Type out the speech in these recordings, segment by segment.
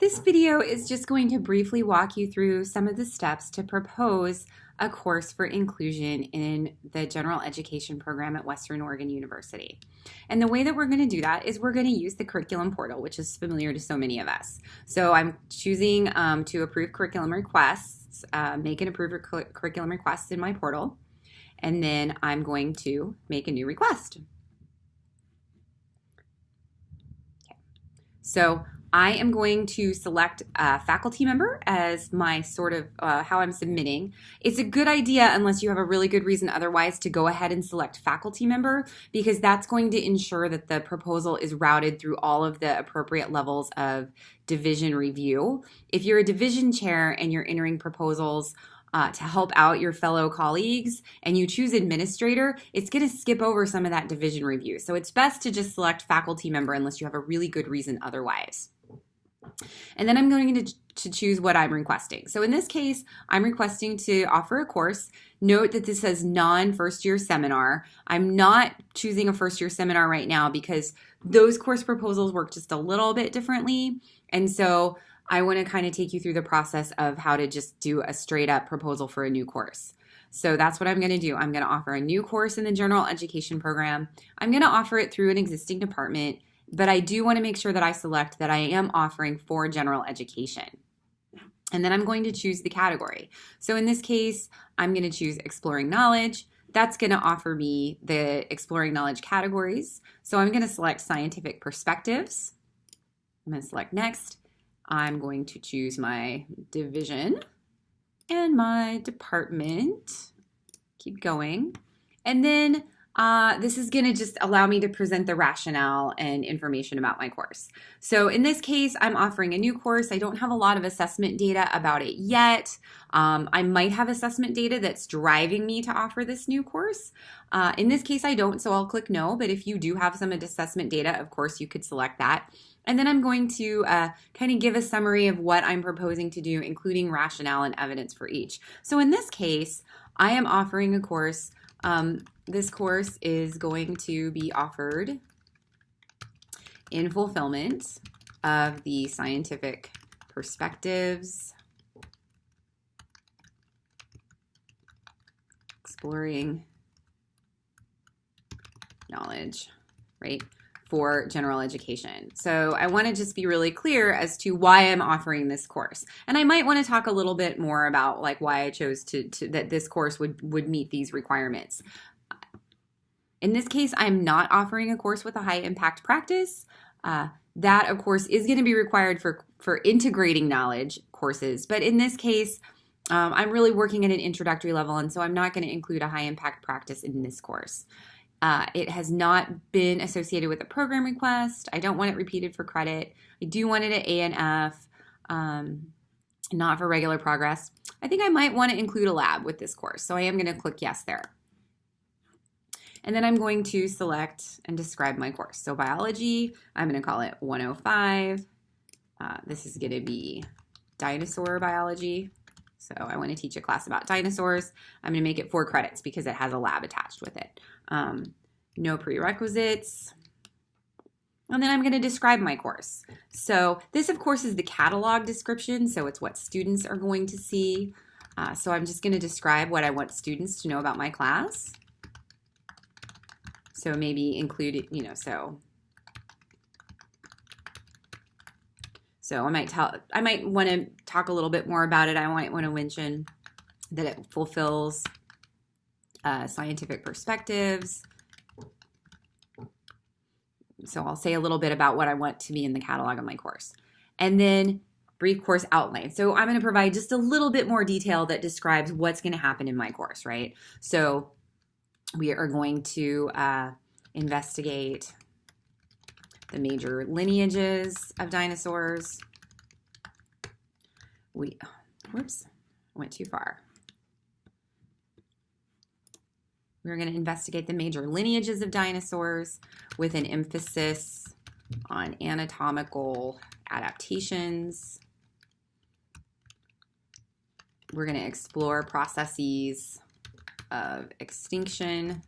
This video is just going to briefly walk you through some of the steps to propose a course for inclusion in the general education program at Western Oregon University. And the way that we're going to do that is we're going to use the curriculum portal, which is familiar to so many of us. So I'm choosing to approve curriculum requests, make an approved curriculum request in my portal, and then I'm going to make a new request. Okay. So I am going to select a faculty member as my sort of how I'm submitting. It's a good idea, unless you have a really good reason otherwise, to go ahead and select faculty member, because that's going to ensure that the proposal is routed through all of the appropriate levels of division review. If you're a division chair and you're entering proposals to help out your fellow colleagues and you choose administrator, it's going to skip over some of that division review. So it's best to just select faculty member unless you have a really good reason otherwise. And then I'm going to choose what I'm requesting. So in this case, I'm requesting to offer a course. Note that this says non-first year seminar. I'm not choosing a first year seminar right now because those course proposals work just a little bit differently. And so I want to kind of take you through the process of how to just do a straight up proposal for a new course. So that's what I'm going to do. I'm going to offer a new course in the general education program. I'm going to offer it through an existing department, but I do want to make sure that I select that I am offering for general education. And then I'm going to choose the category. So in this case, I'm going to choose Exploring Knowledge. That's going to offer me the Exploring Knowledge categories. So I'm going to select Scientific Perspectives. I'm going to select Next. I'm going to choose my division and my department. Keep going. And then this is going to just allow me to present the rationale and information about my course. So in this case, I'm offering a new course. I don't have a lot of assessment data about it yet. I might have assessment data that's driving me to offer this new course. In this case, I don't, so I'll click no. But if you do have some assessment data, of course, you could select that. And then I'm going to kind of give a summary of what I'm proposing to do, including rationale and evidence for each. So in this case, I am offering a course. This course is going to be offered in fulfillment of the Scientific Perspectives, Exploring Knowledge, right, for general education. So I want to just be really clear as to why I'm offering this course. And I might want to talk a little bit more about like why I chose that this course would meet these requirements. In this case, I'm not offering a course with a high impact practice. That, of course, is going to be required for integrating knowledge courses. But in this case, I'm really working at an introductory level, and so I'm not going to include a high impact practice in this course. It has not been associated with a program request. I don't want it repeated for credit. I do want it at A and F, not for regular progress. I think I might want to include a lab with this course, so I am going to click yes there. And then I'm going to select and describe my course. So biology, I'm going to call it 105. This is going to be dinosaur biology. So I want to teach a class about dinosaurs. I'm going to make it 4 credits because it has a lab attached with it. No prerequisites. And then I'm going to describe my course. So this, of course, is the catalog description. So it's what students are going to see. So I'm just going to describe what I want students to know about my class. So maybe include, so I might want to talk a little bit more about it. I might want to mention that it fulfills scientific perspectives. So I'll say a little bit about what I want to be in the catalog of my course. And then brief course outline. So I'm going to provide just a little bit more detail that describes what's going to happen in my course, right? So we are going to investigate the major lineages of dinosaurs. Whoops, I went too far. We're going to investigate the major lineages of dinosaurs with an emphasis on anatomical adaptations. We're going to explore processes of extinction,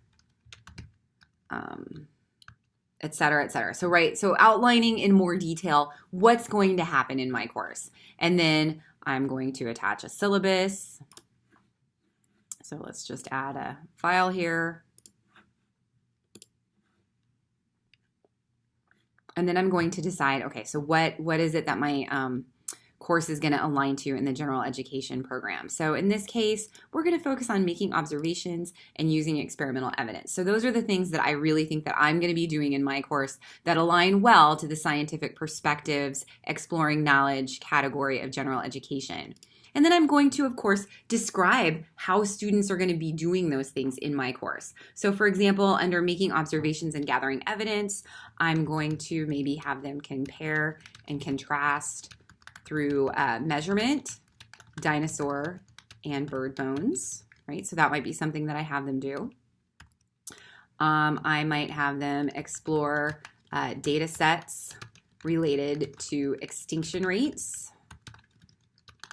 et cetera, et cetera. So, right, so outlining in more detail what's going to happen in my course. And then I'm going to attach a syllabus. So let's just add a file here. And then I'm going to decide, okay, so what is it that my course is going to align to in the general education program. So in this case, we're going to focus on making observations and using experimental evidence. So those are the things that I really think that I'm going to be doing in my course that align well to the scientific perspectives, exploring knowledge category of general education. And then I'm going to, of course, describe how students are going to be doing those things in my course. So for example, under making observations and gathering evidence, I'm going to maybe have them compare and contrast through measurement, dinosaur, and bird bones, right? So that might be something that I have them do. I might have them explore data sets related to extinction rates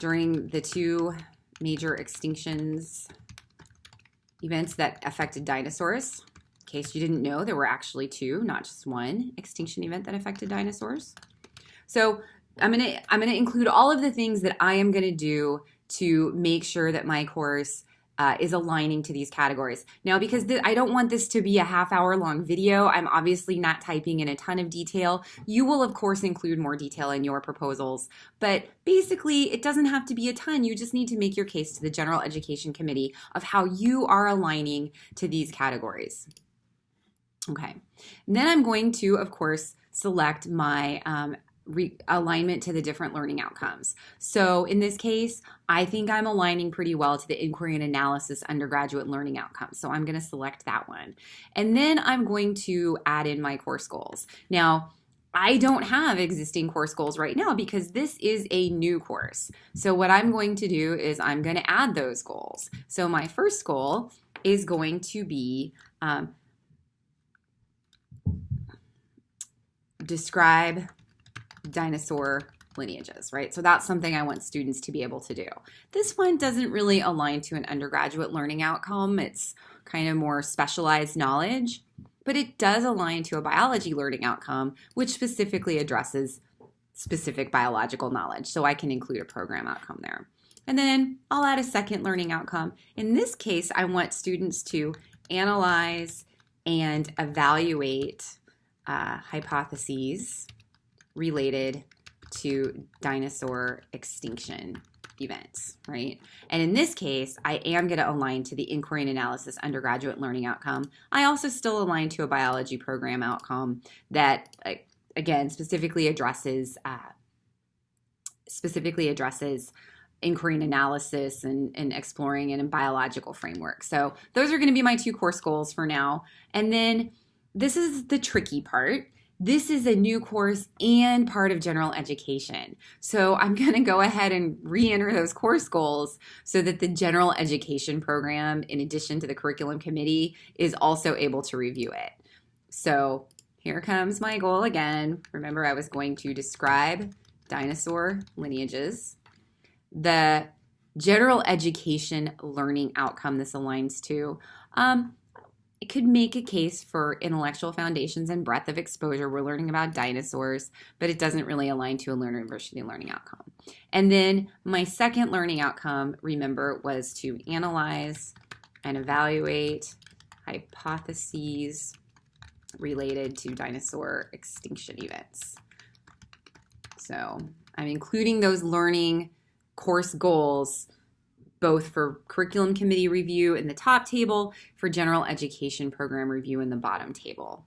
during the two major extinctions events that affected dinosaurs. In case you didn't know, there were actually two, not just one extinction event that affected dinosaurs. So I'm gonna include all of the things that I am gonna do to make sure that my course is aligning to these categories. Now, because I don't want this to be a half-hour long video, I'm obviously not typing in a ton of detail. You will, of course, include more detail in your proposals, but basically, it doesn't have to be a ton. You just need to make your case to the General Education Committee of how you are aligning to these categories. Okay, and then I'm going to, of course, select my alignment to the different learning outcomes. So in this case, I think I'm aligning pretty well to the inquiry and analysis undergraduate learning outcomes. So I'm going to select that one. And then I'm going to add in my course goals. Now, I don't have existing course goals right now because this is a new course. So what I'm going to do is I'm going to add those goals. So my first goal is going to be describe dinosaur lineages, right? So that's something I want students to be able to do. This one doesn't really align to an undergraduate learning outcome. It's kind of more specialized knowledge, but it does align to a biology learning outcome, which specifically addresses specific biological knowledge. So I can include a program outcome there. And then I'll add a second learning outcome. In this case, I want students to analyze and evaluate hypotheses related to dinosaur extinction events, right? And in this case, I am going to align to the inquiry and analysis undergraduate learning outcome. I also still align to a biology program outcome that, again, specifically addresses inquiry and analysis and exploring it in biological framework. So those are going to be my two course goals for now. And then this is the tricky part. This is a new course and part of general education. So I'm going to go ahead and re-enter those course goals so that the general education program, in addition to the curriculum committee, is also able to review it. So here comes my goal again. Remember, I was going to describe dinosaur lineages. The general education learning outcome this aligns to, it could make a case for intellectual foundations and breadth of exposure. We're learning about dinosaurs, but it doesn't really align to a learner diversity learning outcome. And then my second learning outcome, remember, was to analyze and evaluate hypotheses related to dinosaur extinction events. So I'm including those learning course goals both for curriculum committee review in the top table, for general education program review in the bottom table.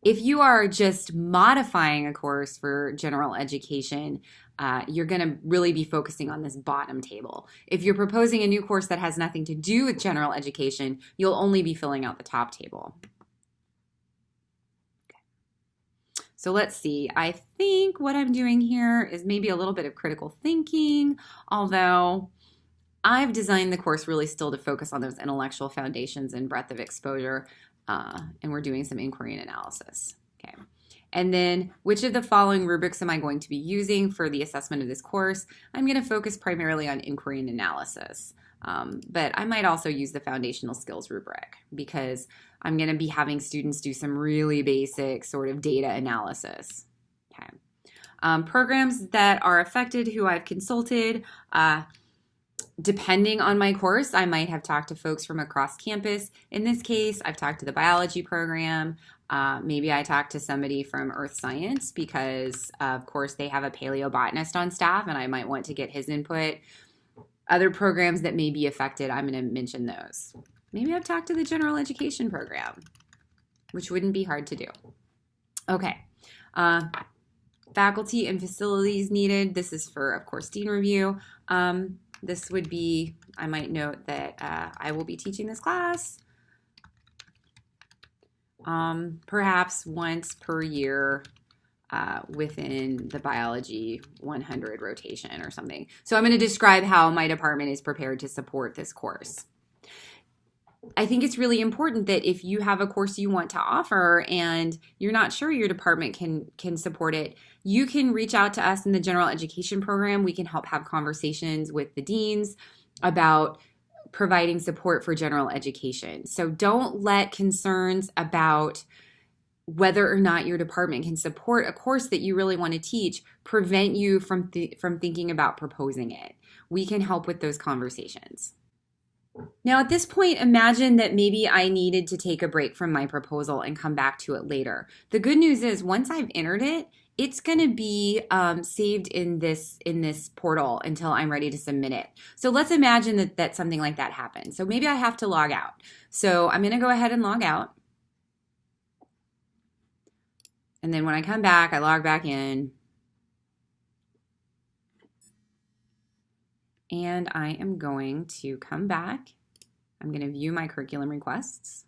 If you are just modifying a course for general education, you're going to really be focusing on this bottom table. If you're proposing a new course that has nothing to do with general education, you'll only be filling out the top table. So let's see, I think what I'm doing here is maybe a little bit of critical thinking, although I've designed the course really still to focus on those intellectual foundations and breadth of exposure, and we're doing some inquiry and analysis. Okay. And then which of the following rubrics am I going to be using for the assessment of this course? I'm going to focus primarily on inquiry and analysis. But I might also use the foundational skills rubric because I'm going to be having students do some really basic sort of data analysis. Okay. Programs that are affected who I've consulted, depending on my course, I might have talked to folks from across campus. In this case, I've talked to the biology program. Maybe I talked to somebody from earth science because, of course, they have a paleobotanist on staff and I might want to get his input. Other programs that may be affected, I'm going to mention those. Maybe I've talked to the general education program, which wouldn't be hard to do. Okay. Faculty and facilities needed. This is for, of course, dean review. This would be, I might note that I will be teaching this class perhaps once per year within the biology 100 rotation or something. So I'm going to describe how my department is prepared to support this course. I think it's really important that if you have a course you want to offer and you're not sure your department can support it, you can reach out to us in the general education program. We can help have conversations with the deans about providing support for general education. So don't let concerns about whether or not your department can support a course that you really want to teach prevent you from thinking about proposing it. We can help with those conversations. Now, at this point, imagine that maybe I needed to take a break from my proposal and come back to it later. The good news is once I've entered it, it's going to be saved in this portal until I'm ready to submit it. So let's imagine that something like that happens. So maybe I have to log out. So I'm going to go ahead and log out. And then when I come back, I log back in. And I am going to come back. I'm going to view my curriculum requests.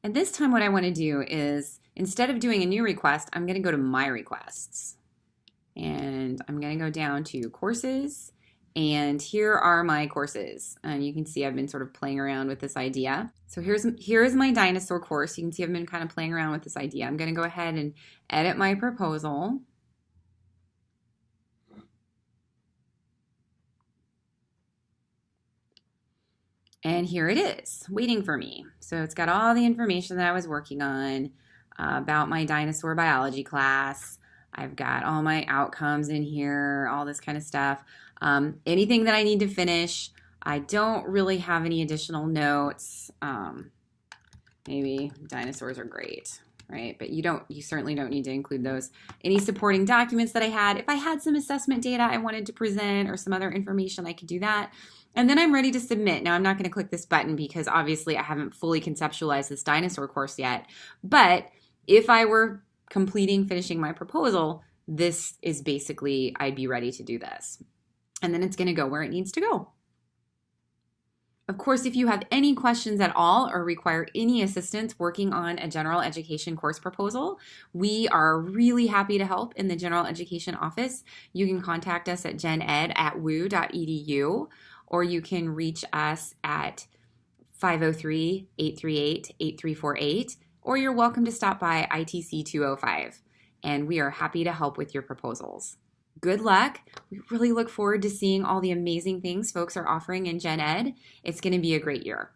And this time what I want to do is, instead of doing a new request, I'm going to go to My Requests. And I'm going to go down to Courses. And here are my courses. And you can see I've been sort of playing around with this idea. So here is my dinosaur course. You can see I've been kind of playing around with this idea. I'm going to go ahead and edit my proposal. And here it is, waiting for me. So it's got all the information that I was working on about my dinosaur biology class. I've got all my outcomes in here, all this kind of stuff. Anything that I need to finish. I don't really have any additional notes. Maybe dinosaurs are great, right? But you certainly don't need to include those. Any supporting documents that I had. If I had some assessment data I wanted to present or some other information, I could do that. And then I'm ready to submit. Now I'm not going to click this button because obviously I haven't fully conceptualized this dinosaur course yet. But if I were finishing my proposal, this is basically, I'd be ready to do this. And then it's going to go where it needs to go. Of course, if you have any questions at all or require any assistance working on a general education course proposal, we are really happy to help in the general education office. You can contact us at gened@wu.edu, or you can reach us at 503-838-8348, or you're welcome to stop by ITC 205, and we are happy to help with your proposals. Good luck. We really look forward to seeing all the amazing things folks are offering in Gen Ed. It's going to be a great year.